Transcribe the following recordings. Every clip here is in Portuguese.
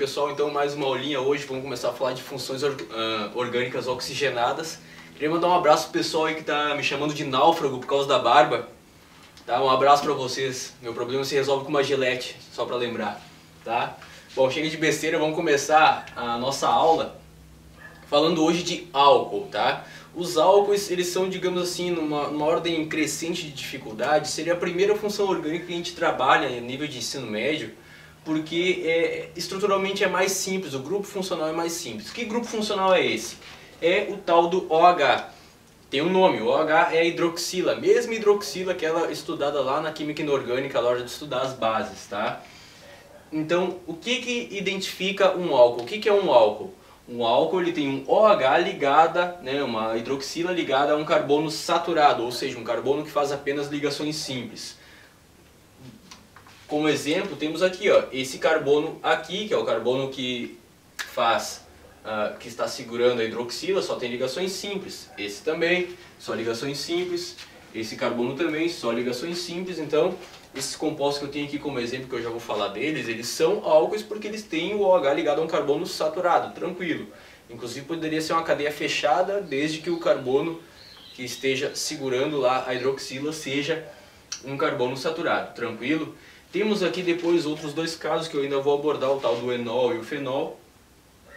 pessoal, então mais uma aulinha hoje, vamos começar a falar de funções orgânicas oxigenadas. Queria mandar um abraço pro pessoal aí que tá me chamando de náufrago por causa da barba. Tá? Um abraço pra vocês, meu problema se resolve com uma gilete, só pra lembrar. Tá? Bom, chega de besteira, vamos começar a nossa aula falando hoje de álcool. Tá? Os álcoois, eles são, digamos assim, numa ordem crescente de dificuldade. Seria a primeira função orgânica que a gente trabalha no nível de ensino médio, porque estruturalmente é mais simples, o grupo funcional é mais simples. Que grupo funcional é esse? É o tal do OH. Tem um nome, o OH é a hidroxila, mesma hidroxila, aquela estudada lá na química inorgânica, na hora de estudar as bases, tá? Então, o que identifica um álcool? O que é um álcool? Um álcool ele tem um OH ligada, né, uma hidroxila ligada a um carbono saturado, ou seja, um carbono que faz apenas ligações simples. Como exemplo, temos aqui ó, esse carbono aqui, que é o carbono que que está segurando a hidroxila, só tem ligações simples. Esse também, só ligações simples. Esse carbono também, só ligações simples. Então, esses compostos que eu tenho aqui como exemplo, que eu já vou falar deles, eles são álcoois porque eles têm o OH ligado a um carbono saturado, tranquilo. Inclusive poderia ser uma cadeia fechada, desde que o carbono que esteja segurando lá a hidroxila seja um carbono saturado, tranquilo? Temos aqui depois outros dois casos que eu ainda vou abordar, o tal do enol e o fenol.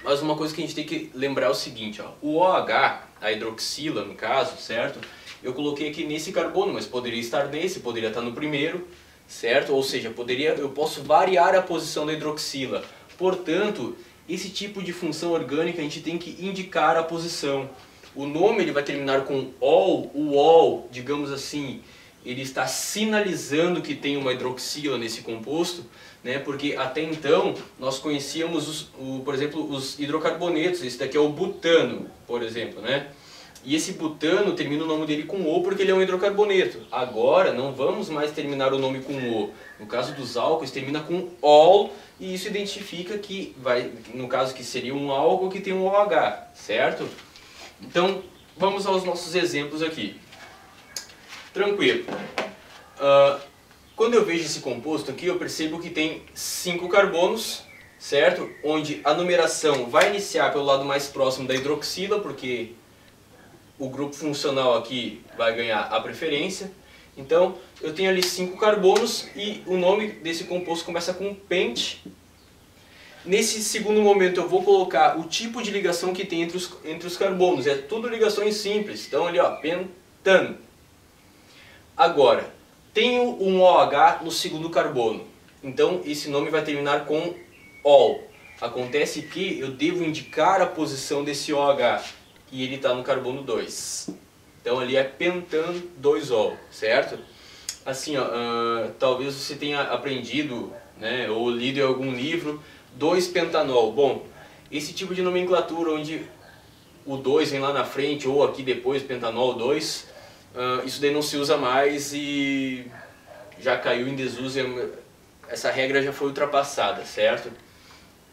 Mas uma coisa que a gente tem que lembrar é o seguinte, ó, o OH, a hidroxila no caso, certo? Eu coloquei aqui nesse carbono, mas poderia estar nesse, poderia estar no primeiro, certo? Ou seja, eu posso variar a posição da hidroxila. Portanto, esse tipo de função orgânica a gente tem que indicar a posição. O nome ele vai terminar com ol, o ol, digamos assim, ele está sinalizando que tem uma hidroxila nesse composto, né? Porque até então nós conhecíamos, por exemplo, os hidrocarbonetos. Esse daqui é o butano, por exemplo, né? E esse butano termina o nome dele com O porque ele é um hidrocarboneto. Agora não vamos mais terminar o nome com O. No caso dos álcoois termina com ol e isso identifica que no caso que seria um álcool que tem um OH, certo? Então vamos aos nossos exemplos aqui. Tranquilo. Quando eu vejo esse composto aqui, eu percebo que tem 5 carbonos, certo? Onde a numeração vai iniciar pelo lado mais próximo da hidroxila, porque o grupo funcional aqui vai ganhar a preferência. Então, eu tenho ali 5 carbonos e o nome desse composto começa com pente. Nesse segundo momento eu vou colocar o tipo de ligação que tem entre os carbonos. É tudo ligações simples. Então ali ó, pentano. Agora, tenho um OH no segundo carbono, então esse nome vai terminar com ol. Acontece que eu devo indicar a posição desse OH e ele está no carbono 2. Então ali é pentano 2ol, certo? Assim, ó, talvez você tenha aprendido, né, ou lido em algum livro 2-pentanol. Bom, esse tipo de nomenclatura onde o 2 vem lá na frente ou aqui depois pentanol 2, isso daí não se usa mais e já caiu em desuso, essa regra já foi ultrapassada, certo?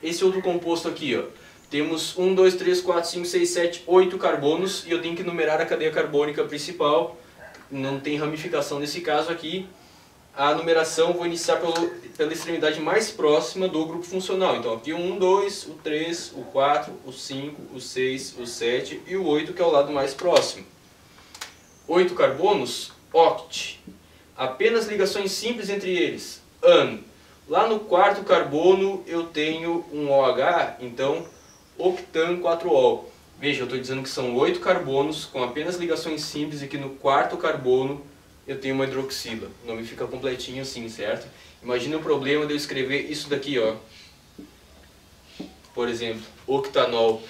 Esse outro composto aqui, ó, temos 1, 2, 3, 4, 5, 6, 7, 8 carbonos e eu tenho que numerar a cadeia carbônica principal, não tem ramificação nesse caso aqui. A numeração vou iniciar pela extremidade mais próxima do grupo funcional, então aqui o 1, 2, o 3, o 4, o 5, o 6, o 7 e o 8 que é o lado mais próximo. 8 carbonos, oct. Apenas ligações simples entre eles, an. Lá no quarto carbono eu tenho um OH, então octan 4ol. Veja, eu estou dizendo que são 8 carbonos com apenas ligações simples e que no quarto carbono eu tenho uma hidroxila. O nome fica completinho assim, certo? Imagina o problema de eu escrever isso daqui, ó. Por exemplo, octanol.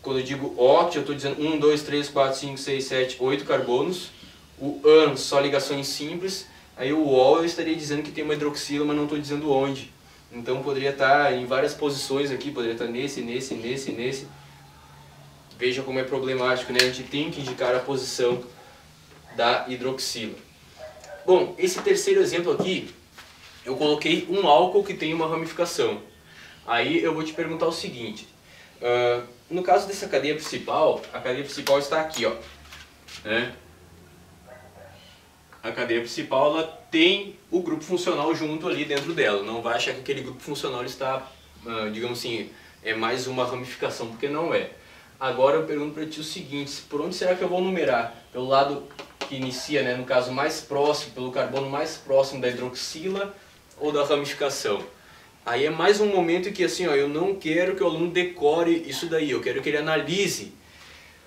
Quando eu digo oct, eu estou dizendo 1, 2, 3, 4, 5, 6, 7, 8 carbonos. O an, só ligações simples. Aí o ol eu estaria dizendo que tem uma hidroxila, mas não estou dizendo onde. Então poderia estar em várias posições aqui, poderia estar nesse. Veja como é problemático, né? A gente tem que indicar a posição da hidroxila. Bom, esse terceiro exemplo aqui, eu coloquei um álcool que tem uma ramificação. Aí eu vou te perguntar o seguinte, no caso dessa cadeia principal, a cadeia principal está aqui, ó, né? A cadeia principal ela tem o grupo funcional junto ali dentro dela, não vai achar que aquele grupo funcional está digamos assim, é mais uma ramificação, porque não é. Agora eu pergunto para ti o seguinte, por onde será que eu vou numerar? Pelo lado que inicia, né, no caso mais próximo, pelo carbono mais próximo da hidroxila ou da ramificação? Aí é mais um momento em que assim, ó, eu não quero que o aluno decore isso daí, eu quero que ele analise.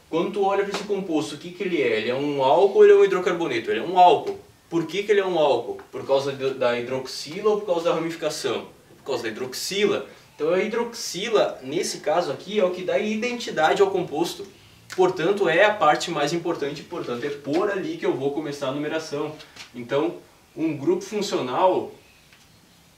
Quando tu olha para esse composto, o que que ele é? Ele é um álcool ou ele é um hidrocarboneto? Ele é um álcool. Por que que ele é um álcool? Por causa da hidroxila ou por causa da ramificação? Por causa da hidroxila. Então a hidroxila, nesse caso aqui, é o que dá identidade ao composto. Portanto, é a parte mais importante, portanto, é por ali que eu vou começar a numeração. Então, um grupo funcional,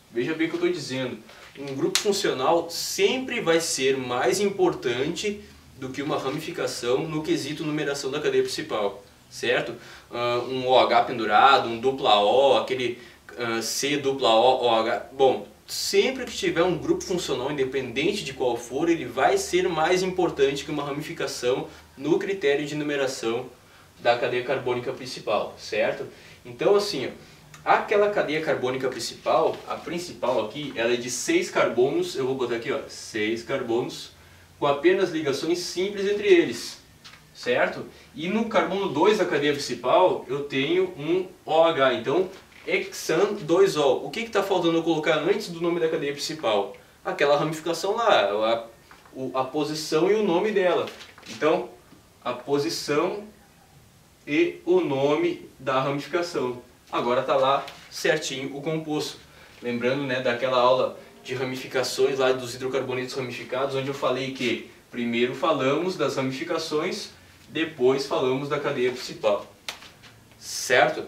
veja bem o que eu estou dizendo, um grupo funcional sempre vai ser mais importante do que uma ramificação no quesito numeração da cadeia principal, certo? Um OH pendurado, um dupla O, aquele C dupla O, OH, bom, sempre que tiver um grupo funcional, independente de qual for, ele vai ser mais importante que uma ramificação no critério de numeração da cadeia carbônica principal, certo? Então assim, ó, aquela cadeia carbônica principal, a principal aqui, ela é de 6 carbonos, eu vou botar aqui, ó, 6 carbonos, com apenas ligações simples entre eles, certo? E no carbono 2 da cadeia principal, eu tenho um OH, então hexan 2O. O que está faltando eu colocar antes do nome da cadeia principal? Aquela ramificação lá, a posição e o nome dela. Então, a posição e o nome da ramificação. Agora está lá certinho o composto. Lembrando, né, daquela aula de ramificações lá dos hidrocarbonetos ramificados, onde eu falei que primeiro falamos das ramificações, depois falamos da cadeia principal. Certo?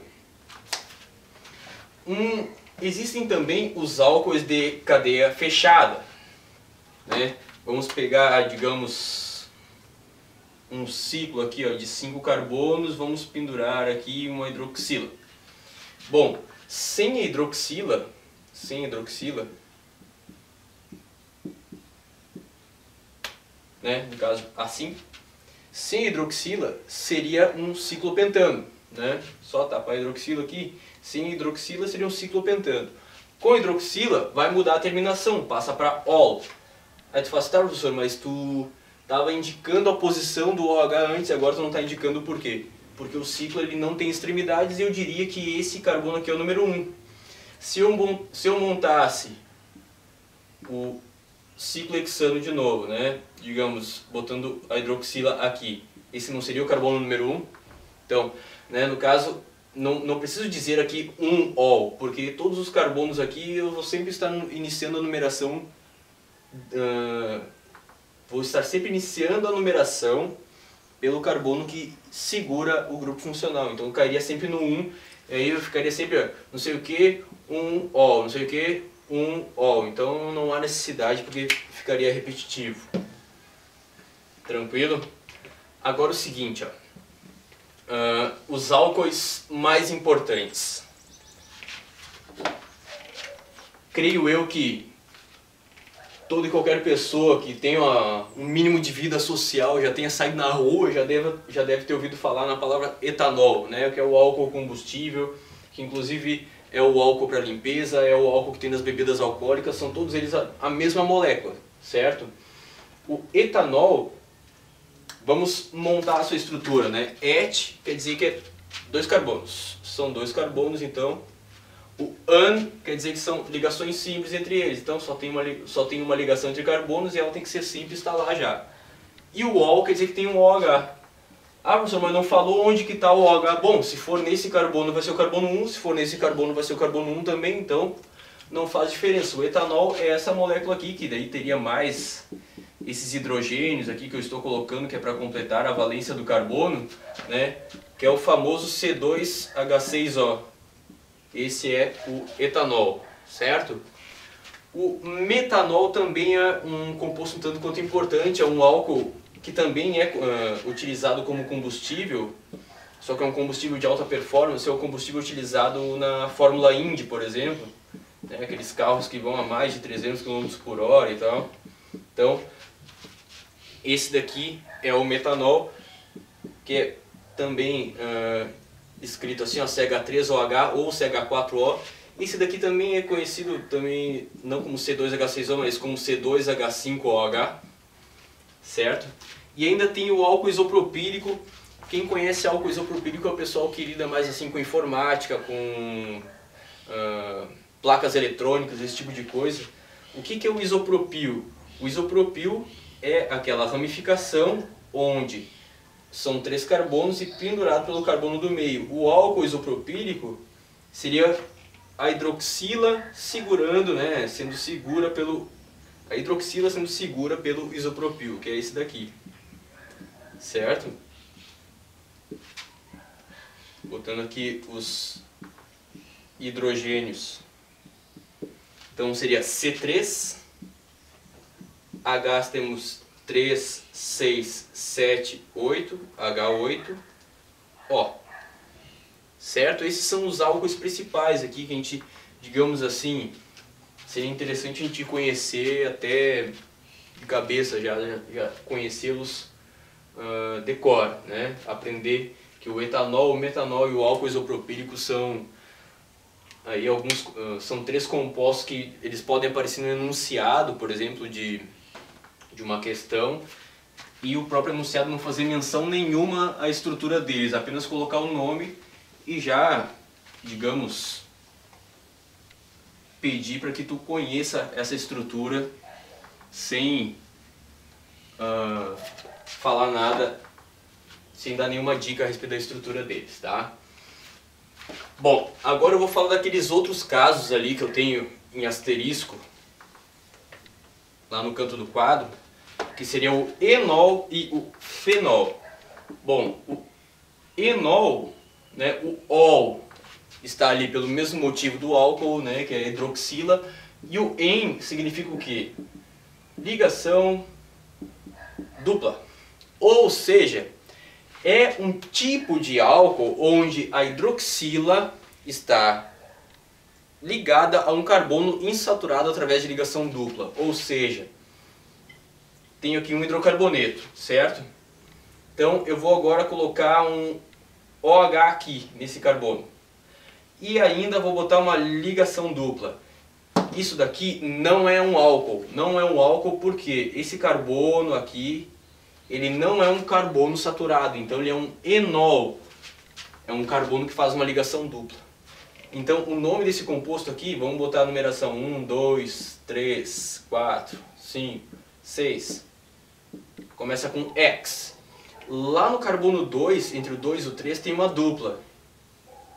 Existem também os álcoois de cadeia fechada, né? Vamos pegar, digamos, um ciclo aqui, ó, de 5 carbonos, vamos pendurar aqui uma hidroxila. Bom, sem hidroxila, né, no caso assim, sem hidroxila seria um ciclopentano, né? Só tapar a hidroxila aqui, sem hidroxila seria um ciclopentano. Com hidroxila vai mudar a terminação, passa para ol. Aí tu fala, tá, professor, mas tu estava indicando a posição do OH antes, agora tu não está indicando por quê? Porque o ciclo ele não tem extremidades e eu diria que esse carbono aqui é o número 1. Se eu montasse o ciclo hexano de novo, né? Digamos, botando a hidroxila aqui, esse não seria o carbono número 1? Então, né, no caso, não preciso dizer aqui um ol, porque todos os carbonos aqui eu vou sempre estar iniciando a numeração, vou estar sempre iniciando a numeração pelo carbono que segura o grupo funcional. Então eu cairia sempre no 1, e aí eu ficaria sempre, ó, não sei o que, um ol, não sei o que, um ol. Então não há necessidade porque ficaria repetitivo. Tranquilo? Agora o seguinte, ó, os álcoois mais importantes. Creio eu que toda e qualquer pessoa que tenha um mínimo de vida social, já tenha saído na rua, já deve ter ouvido falar na palavra etanol, né, que é o álcool combustível, que inclusive é o álcool para limpeza, é o álcool que tem nas bebidas alcoólicas, são todos eles a mesma molécula, certo? O etanol, vamos montar a sua estrutura, né? Et quer dizer que é 2 carbonos, são 2 carbonos, então o an quer dizer que são ligações simples entre eles, então só tem uma ligação entre carbonos e ela tem que ser simples, está lá já. E o ol quer dizer que tem um OH. Ah, professor, mas não falou onde que está o OH. Bom, se for nesse carbono vai ser o carbono 1, se for nesse carbono vai ser o carbono 1 também, então não faz diferença. O etanol é essa molécula aqui, que daí teria mais esses hidrogênios aqui que eu estou colocando, que é para completar a valência do carbono, né? Que é o famoso C2H6O. Esse é o etanol, certo? O metanol também é um composto um tanto quanto importante, é um álcool que também é utilizado como combustível, só que é um combustível de alta performance, é o combustível utilizado na Fórmula Indy, por exemplo, né? Aqueles carros que vão a mais de 300 km por hora e tal. Então, esse daqui é o metanol, que é também escrito assim, ó, CH3OH ou CH4O, Esse daqui também é conhecido também não como C2H6O, mas como C2H5OH, certo? E ainda tem o álcool isopropílico. Quem conhece álcool isopropílico é o pessoal que lida mais assim com informática, com placas eletrônicas, esse tipo de coisa. O que é o isopropil? O isopropil é aquela ramificação onde são 3 carbonos e pendurado pelo carbono do meio. O álcool isopropílico seria a hidroxila segurando, né, sendo segura pelo a hidroxila sendo segura pelo isopropil, que é esse daqui. Certo? Botando aqui os hidrogênios. Então seria C3, H temos 3, 6, 7, 8, H8, O. Certo? Esses são os álcoois principais aqui que a gente, digamos assim, seria interessante a gente conhecer até de cabeça, já conhecê-los de cor, né? Aprender que o etanol, o metanol e o álcool isopropílico são aí são 3 compostos que eles podem aparecer no enunciado, por exemplo, de uma questão, e o próprio enunciado não fazer menção nenhuma à estrutura deles, apenas colocar o nome e já, digamos, pedir para que tu conheça essa estrutura sem falar nada, sem dar nenhuma dica a respeito da estrutura deles, tá? Bom, agora eu vou falar daqueles outros casos ali que eu tenho em asterisco, lá no canto do quadro, que seriam o enol e o fenol. Bom, o enol, né, o ol está ali pelo mesmo motivo do álcool, né, que é a hidroxila, e o en significa o quê? Ligação dupla. Ou seja, é um tipo de álcool onde a hidroxila está ligada a um carbono insaturado através de ligação dupla. Ou seja, tenho aqui um hidrocarboneto, certo? Então eu vou agora colocar um OH aqui nesse carbono. E ainda vou botar uma ligação dupla. Isso daqui não é um álcool. Não é um álcool porque esse carbono aqui, ele não é um carbono saturado, então ele é um enol. É um carbono que faz uma ligação dupla. Então o nome desse composto aqui, vamos botar a numeração 1, 2, 3, 4, 5, 6. Começa com X. Lá no carbono 2, entre o 2 e o 3, tem uma dupla.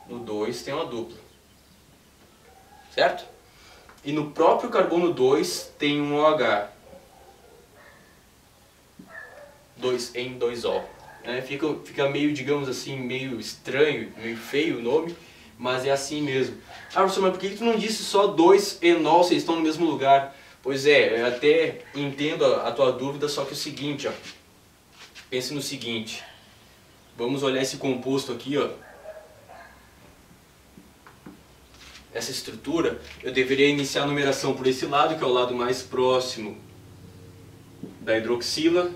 No 2 tem uma dupla. Certo? E no próprio carbono 2 tem um OH. 2 em 2O. Fica meio, digamos assim, meio estranho, meio feio o nome, mas é assim mesmo. Ah, professor, mas por que tu não disse só 2 enol, vocês estão no mesmo lugar? Pois é, eu até entendo a tua dúvida, só que é o seguinte, ó. Pense no seguinte. Vamos olhar esse composto aqui, ó. Essa estrutura, eu deveria iniciar a numeração por esse lado, que é o lado mais próximo da hidroxila,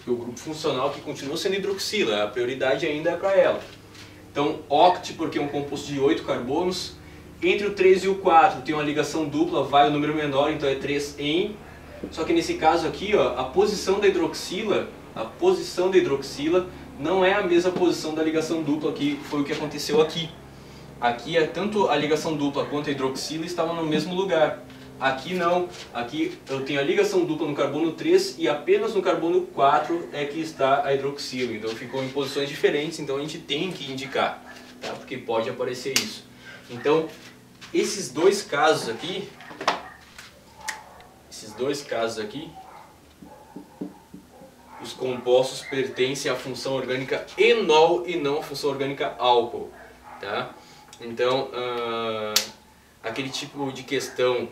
o grupo funcional que continua sendo hidroxila, a prioridade ainda é para ela. Então, oct, porque é um composto de 8 carbonos, entre o 3 e o 4 tem uma ligação dupla, vai o número menor, então é 3 em. Só que nesse caso aqui, ó, a posição da hidroxila não é a mesma posição da ligação dupla, que foi o que aconteceu aqui. Aqui é tanto a ligação dupla quanto a hidroxila estavam no mesmo lugar. Aqui não, aqui eu tenho a ligação dupla no carbono 3 e apenas no carbono 4 é que está a hidroxila. Então ficou em posições diferentes, então a gente tem que indicar, tá? Porque pode aparecer isso. Então, esses dois casos aqui, os compostos pertencem à função orgânica enol e não à função orgânica álcool, tá? Então, aquele tipo de questão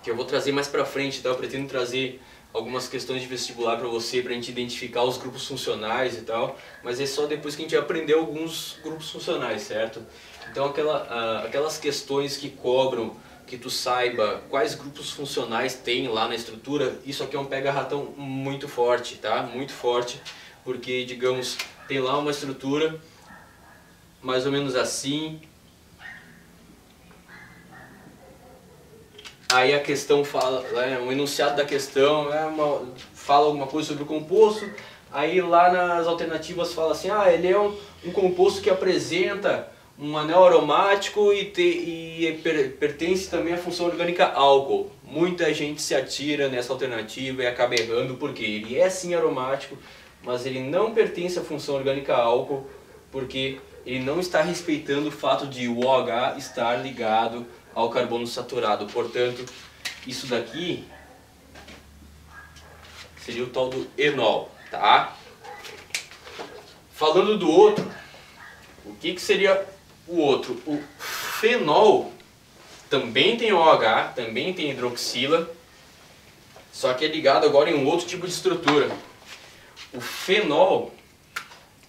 que eu vou trazer mais pra frente, tá? Eu pretendo trazer algumas questões de vestibular para você, pra gente identificar os grupos funcionais e tal, mas é só depois que a gente aprender alguns grupos funcionais, certo? Então aquelas questões que cobram que tu saiba quais grupos funcionais tem lá na estrutura, isso aqui é um pega-ratão muito forte, tá? Muito forte, porque, digamos, tem lá uma estrutura mais ou menos assim, aí a questão fala, o enunciado da questão fala alguma coisa sobre o composto, aí lá nas alternativas fala assim, ele é um composto que apresenta um anel aromático e pertence também à função orgânica álcool. Muita gente se atira nessa alternativa e acaba errando porque ele é sim aromático, mas ele não pertence à função orgânica álcool, porque ele não está respeitando o fato de o OH estar ligado ao carbono saturado. Portanto, isso daqui seria o tal do enol, tá? Falando do outro, o que seria o outro? O fenol também tem OH, também tem hidroxila, só que é ligado agora em um outro tipo de estrutura. O fenol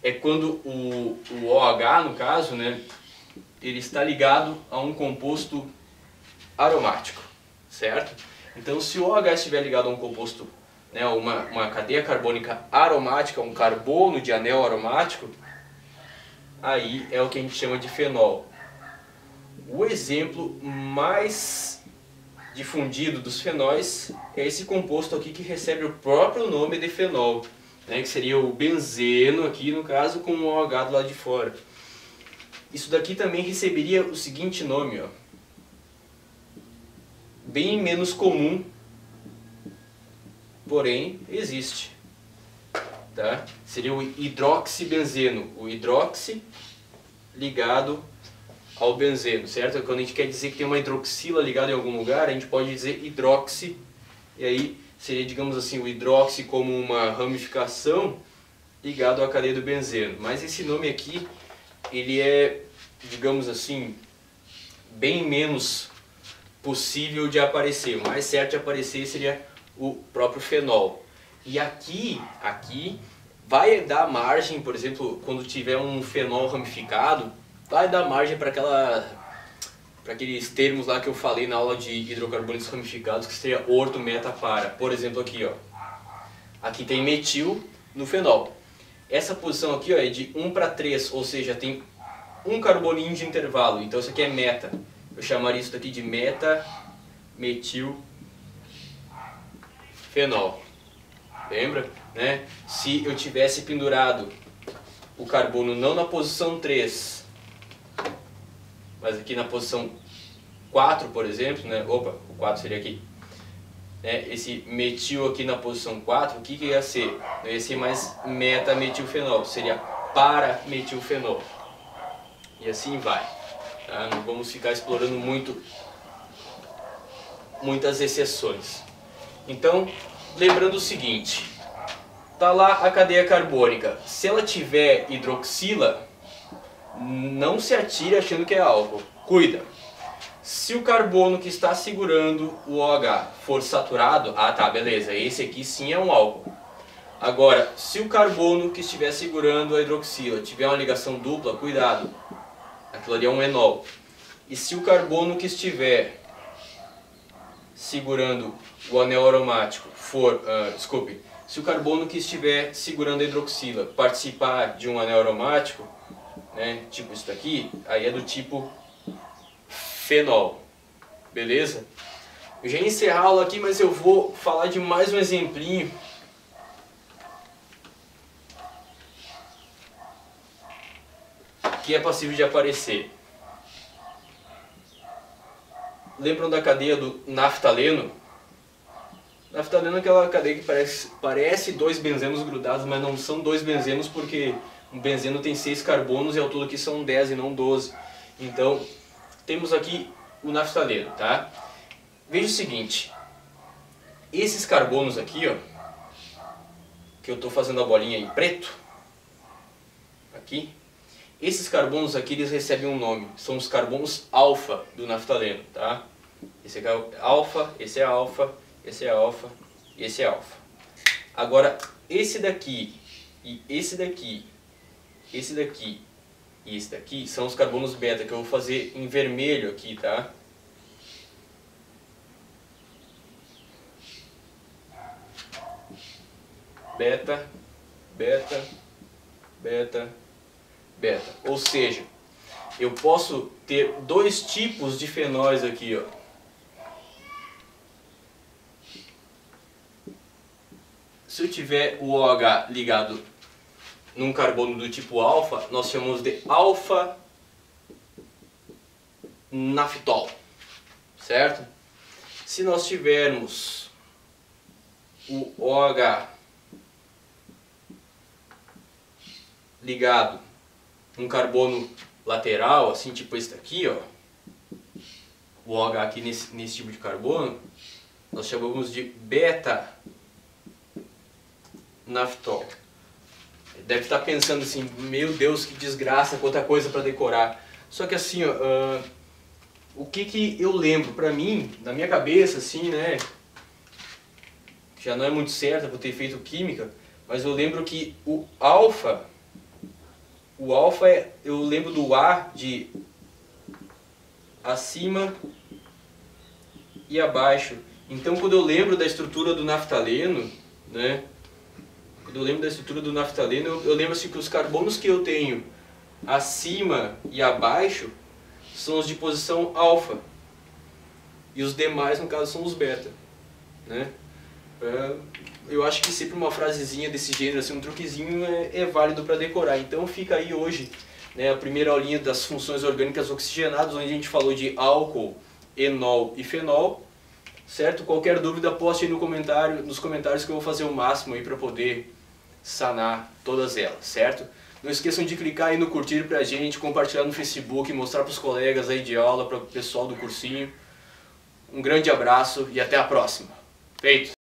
é quando o OH, no caso, né, ele está ligado a um composto aromático, certo? Então, se o OH estiver ligado a um composto, né, uma cadeia carbônica aromática, um carbono de anel aromático, aí é o que a gente chama de fenol. O exemplo mais difundido dos fenóis é esse composto aqui que recebe o próprio nome de fenol, né, que seria o benzeno aqui no caso com o OH do lado de fora. Isso daqui também receberia o seguinte nome, ó, bem menos comum, porém existe, tá? Seria o hidroxibenzeno, o hidroxi ligado ao benzeno, certo? Quando a gente quer dizer que tem uma hidroxila ligada em algum lugar, a gente pode dizer hidroxi, e aí seria, digamos assim, o hidroxi como uma ramificação ligado à cadeia do benzeno. Mas esse nome aqui, ele é, digamos assim, bem menos possível de aparecer. O mais certo de aparecer seria o próprio fenol. E aqui vai dar margem, por exemplo, quando tiver um fenol ramificado, vai dar margem para aqueles termos lá que eu falei na aula de hidrocarbonetos ramificados, que seria orto, meta, para. Por exemplo, aqui, ó, aqui tem metil no fenol. Essa posição aqui, ó, é de 1:3, ou seja, tem um carboninho de intervalo. Então isso aqui é meta. Eu chamaria isso daqui de meta metil fenol. Lembra? Né? Se eu tivesse pendurado o carbono não na posição 3, mas aqui na posição 4, por exemplo, né? Opa, o 4 seria aqui. Né? Esse metil aqui na posição 4, o que ia ser? Não ia ser mais meta-metilfenol, seria para-metilfenol. E assim vai. Tá? Não vamos ficar explorando muitas exceções. Então, lembrando o seguinte, tá lá a cadeia carbônica. Se ela tiver hidroxila, não se atire achando que é álcool. Cuida. Se o carbono que está segurando o OH for saturado, tá, beleza, esse aqui sim é um álcool. Agora, se o carbono que estiver segurando a hidroxila tiver uma ligação dupla, cuidado, aquilo ali é um enol. E se o carbono que estiver segurando o anel aromático for, se o carbono que estiver segurando a hidroxila participar de um anel aromático, né, tipo isso daqui, aí é do tipo fenol, beleza? Eu já ia encerrar a aula aqui, mas eu vou falar de mais um exemplinho que é passível de aparecer. Lembram da cadeia do naftaleno? Naftaleno é aquela cadeia que parece dois benzenos grudados, mas não são dois benzenos porque um benzeno tem 6 carbonos e ao todo aqui são 10 e não 12. Então, temos aqui o naftaleno, tá? Veja o seguinte, esses carbonos aqui, ó, que eu estou fazendo a bolinha em preto, aqui, esses carbonos aqui eles recebem um nome, são os carbonos alfa do naftaleno, tá? Esse aqui é alfa, esse é alfa, esse é alfa, esse é alfa. Agora, esse daqui e esse daqui, esse daqui e esse daqui são os carbonos beta, que eu vou fazer em vermelho aqui, tá? Beta, beta, beta, beta. Ou seja, eu posso ter dois tipos de fenóis aqui, ó. se eu tiver o OH ligado num carbono do tipo alfa, nós chamamos de alfa-naftol, certo? Se nós tivermos o OH ligado num carbono lateral, assim, tipo esse daqui, ó, o OH aqui nesse tipo de carbono, nós chamamos de beta-naftol. Deve estar pensando assim, meu Deus, que desgraça, quanta coisa para decorar. Só que assim, ó, o que eu lembro pra mim, na minha cabeça, assim, né, já não é muito certa por ter feito química, mas eu lembro que o alfa eu lembro do A de acima e abaixo. Então quando eu lembro da estrutura do naftaleno, né, eu lembro assim que os carbonos que eu tenho acima e abaixo são os de posição alfa e os demais, no caso, são os beta, né? Eu acho que sempre uma frasezinha desse gênero, assim, um truquezinho é válido para decorar. Então fica aí hoje, né, a primeira aulinha das funções orgânicas oxigenadas, onde a gente falou de álcool, enol e fenol, certo? Qualquer dúvida poste aí nos comentários que eu vou fazer o máximo aí para poder sanar todas elas, certo? Não esqueçam de clicar aí no curtir pra gente, compartilhar no Facebook, mostrar para os colegas aí de aula, para o pessoal do cursinho. Um grande abraço e até a próxima. Feito!